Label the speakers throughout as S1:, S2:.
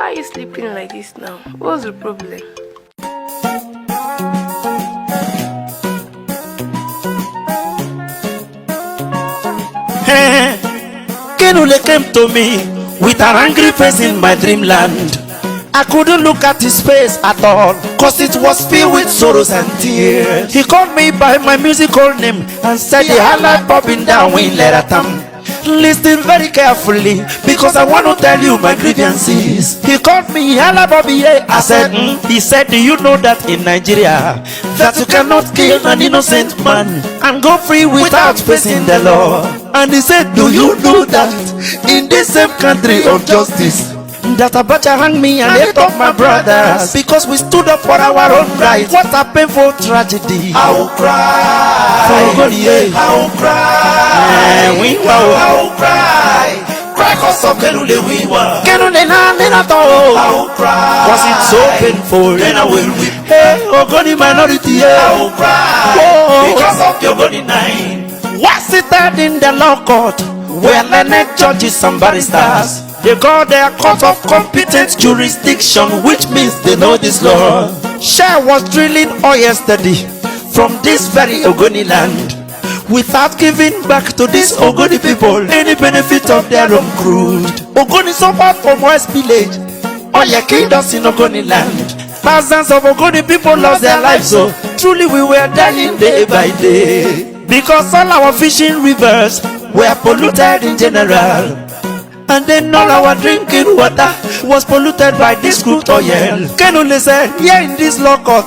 S1: Why are you sleeping like this now? What's the problem?
S2: Kenule came to me with an angry face in my dreamland. I couldn't look at his face at all, cause it was filled with sorrows and tears. He called me by my musical name and said, the highlight popping down in Leratam. Listen very carefully, because I want to tell you my grievances. He called me Hala Bobby. I said, He said, do you know that in Nigeria that you cannot kill an innocent man and go free without facing the law? And he said, do you know that in this same country of justice that Abacha hang me and ate up my brothers because we stood up for our own rights? What a painful tragedy. I will cry for Ogoni. I will cry. I will cry. Cry cause of Kenule Wiwa. Kenule na minato. I will cry. Was it so painful? Then I will weep. Hey, Ogoni minority. I will cry because of your Ogoni 9. Was it that in the law court where learned judges and barristers, they call their court of competent jurisdiction, which means they know this law? Share was drilling oil yesterday from this very Ogoni land without giving back to these Ogoni people any benefit of their own crude. Ogoni suffered from West Village. Oil killed us in Ogoni land. Thousands of Ogoni people lost their lives, so truly we were dying day by day because all our fishing rivers were polluted in general. And then all our drinking water was polluted by this crude oil. Kenule said, here in this law court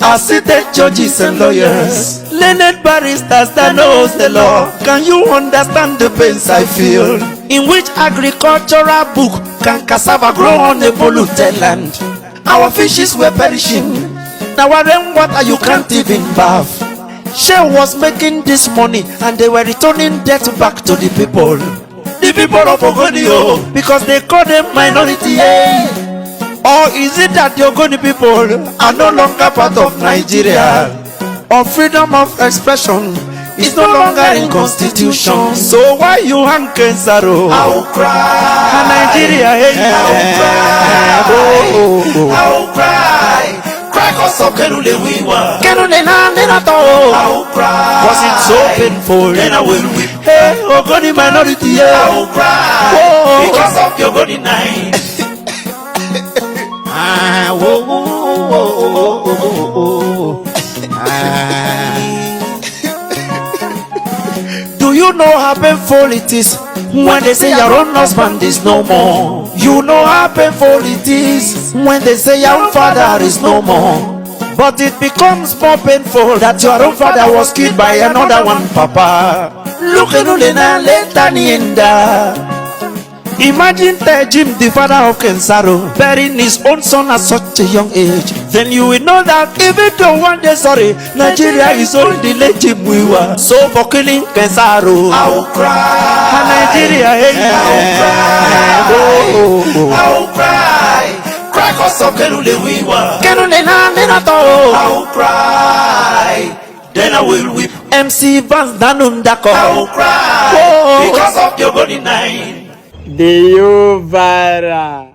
S2: are seated judges and lawyers, learned barristers that knows the law. Can you understand the pains I feel? In which agricultural book can cassava grow on a polluted land? Our fishes were perishing. Now our rainwater you can't even bath. Shell was making this money and they were returning debt back to the people. The people of Ogoni, because they call them minority. Or is it that the Ogoni people are no longer part of Nigeria? Or freedom of expression is no longer in constitution? So why you hang Kensaro? I will cry. Nigeria, I will cry. I will cry. Cry cause of Kenule Wiwa. Kenule na minato. I will cry. Was it so painful? Then I will weep. Hey, Ogoni minority. I will cry because of your Ogoni 9. Do you know how painful it is when they say your own husband is no more? You know how painful it is when they say your own father is no more. But it becomes more painful that your own father was killed by another one, Papa. Look at Ulena Letanienda. Imagine Tejim, the father of Kensaro, burying his own son at such a young age. Then you will know that even though one day, Nigeria is only the legend we were. So for killing Kensaro, I will cry. Nigeria, I will cry. I will cry. Cry cause of Kenule Wiwa. Kenule na minato. I will cry. Then I will weep. MC Vance Danundako. I will cry because of your Ogoni 9.
S3: Deyo Vara.